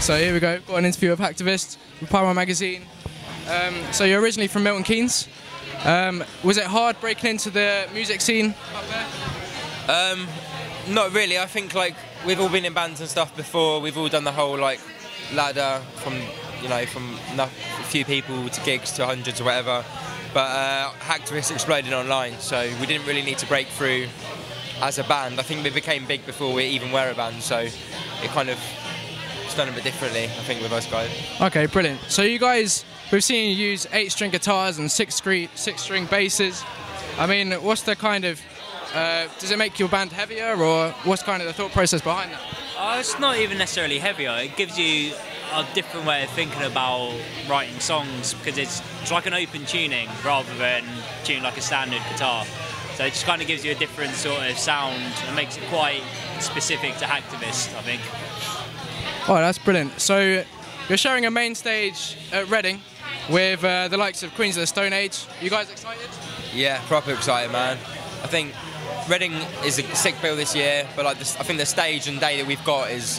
So here we go, got an interview with Hacktivist from Primal magazine. So you're originally from Milton Keynes. Was it hard breaking into the music scene up there? Not really. I think like we've all been in bands and stuff before. We've all done the whole like ladder from a few people to gigs to hundreds or whatever. But Hacktivist exploded online, so we didn't really need to break through as a band. I think we became big before we even were a band, so it kind of it's done a bit differently, I think, with us guys. Okay, brilliant. So you guys, we've seen you use 8-string guitars and 6-string basses. I mean, what's the kind of does it make your band heavier, or what's kind of the thought process behind that? It's not even necessarily heavier. It gives you a different way of thinking about writing songs, because it's like an open tuning rather than tuning like a standard guitar. So it just kind of gives you a different sort of sound and makes it quite specific to Hacktivist, I think. Oh, that's brilliant. So you're sharing a main stage at Reading with the likes of Queens of the Stone Age. You guys excited? Yeah, proper excited, man. I think Reading is a sick bill this year, but like I think the stage and day that we've got is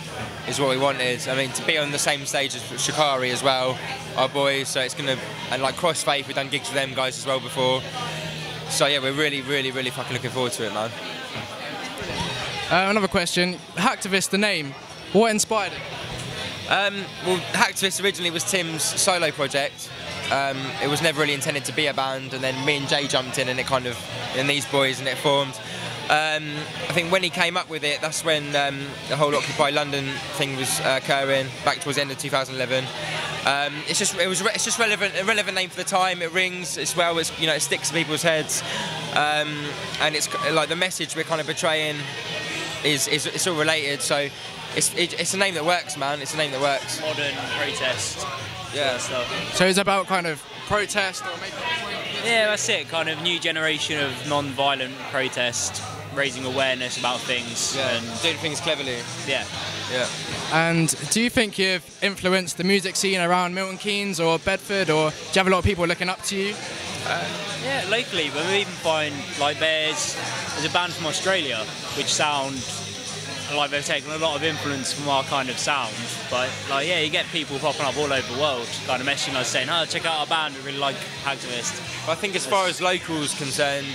what we wanted. I mean, to be on the same stage as Shikari as well, our boys. So it's gonna, and like Crossfaith, we've done gigs with them guys as well before. So yeah, we're really fucking looking forward to it, man. Another question: Hacktivist, the name, what inspired it? Well, Hacktivist originally was Tim's solo project. It was never really intended to be a band, and then me and Jay jumped in, and and these boys, and it formed. I think when he came up with it, that's when the whole Occupy London thing was occurring back towards the end of 2011. It's just a relevant name for the time. It rings as well. It's, it sticks to people's heads, and it's like the message we're kind of portraying it's all related. So it's a name that works, man. It's a name that works. Modern protest. Yeah. So it's about kind of protest, or maybe. Yeah, that's it. Kind of new generation of non-violent protest, raising awareness about things. Yeah. And doing things cleverly. Yeah. Yeah. And do you think you've influenced the music scene around Milton Keynes or Bedford, or do you have a lot of people looking up to you? Yeah, locally, but we even find like there's a band from Australia which sound like they've taken a lot of influence from our kind of sound. But like, yeah, you get people popping up all over the world, kind of messaging us saying, "Oh, check out our band, we really like Hacktivist." I think as far as locals concerned,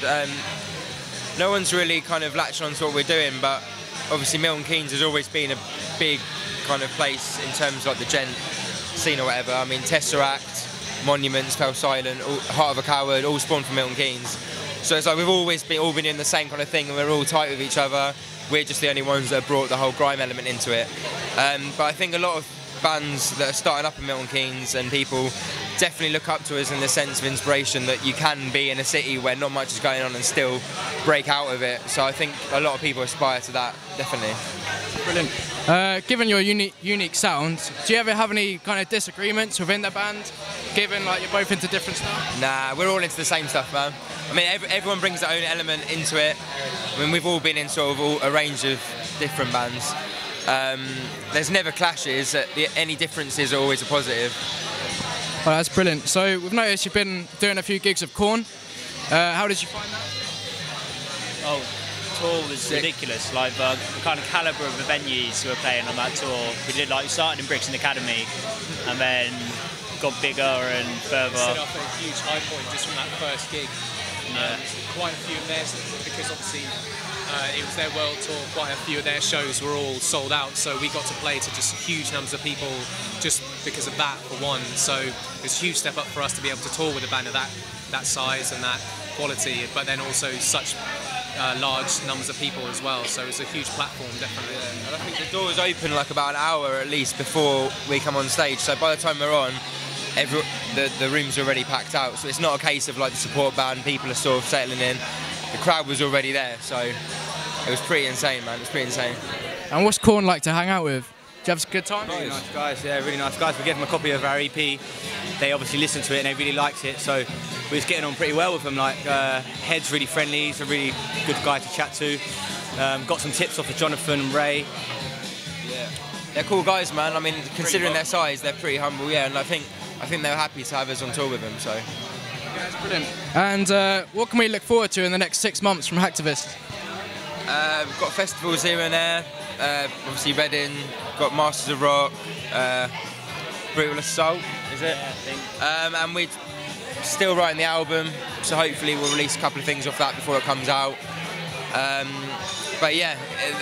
no one's really kind of latched on to what we're doing, but obviously Milton Keynes has always been a big kind of place in terms of like the gent scene or whatever. I mean, Tesseract, Monuments, Fell Silent, Heart of a Coward, all spawned from Milton Keynes. So it's like we've always all been in the same kind of thing, and we're all tight with each other. We're just the only ones that have brought the whole grime element into it. But I think a lot of bands that are starting up in Milton Keynes and people definitely look up to us in the sense of inspiration that you can be in a city where not much is going on and still break out of it. So I think a lot of people aspire to that, definitely. Brilliant. Given your unique sound, do you ever have any kind of disagreements within the band, given like you're both into different stuff? Nah, we're all into the same stuff, man. I mean, everyone brings their own element into it. I mean, we've all been in sort of a range of different bands. There's never clashes. Any differences are always a positive. Well, that's brilliant. So we've noticed you've been doing a few gigs of Korn. How did you find that? Oh, tour was ridiculous. Like the kind of calibre of the venues who were playing on that tour. We started in Brixton Academy, and then got bigger and further. Set off a huge high point just from that first gig. Yeah. Quite a few of theirs, because obviously it was their world tour, quite a few of their shows were all sold out, so we got to play to just huge numbers of people just because of that, for one. So it was a huge step up for us to be able to tour with a band of that size and that quality, but then also such large numbers of people as well, so it's a huge platform, definitely. Yeah. And I think the doors open like about an hour at least before we come on stage, so by the time we're on, the room's already packed out, so it's not a case of like the support band, people are sort of settling in. The crowd was already there, so it was pretty insane, man. It was pretty insane. And what's Korn like to hang out with? Do you have a good time? Really nice guys, yeah, really nice guys. We gave them a copy of our EP. They obviously listened to it and they really liked it, so we was getting on pretty well with them. Like, Head's really friendly, he's a really good guy to chat to. Got some tips off of Jonathan and Ray. Yeah, they're cool guys, man. I mean, considering their size, they're pretty humble, yeah, and I think they were happy to have us on tour with them, so. Yeah, that's brilliant. And what can we look forward to in the next 6 months from Hacktivist? We've got festivals here and there. Obviously Reading, got Masters of Rock, Brutal Assault, is it? Yeah, I think. And we're still writing the album, so hopefully we'll release a couple of things off that before it comes out. But yeah,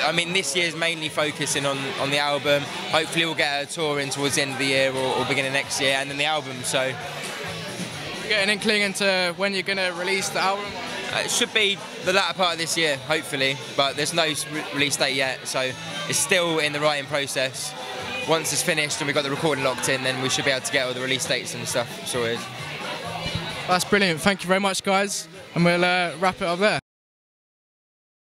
I mean, this year's mainly focusing on the album. Hopefully we'll get a tour in towards the end of the year or beginning of next year, and then the album. So You get an inkling into when you're going to release the album? it should be the latter part of this year, hopefully, but there's no release date yet, so it's still in the writing process. Once it's finished and we've got the recording locked in, then we should be able to get all the release dates and stuff sorted. That's brilliant. Thank you very much, guys. And we'll wrap it up there.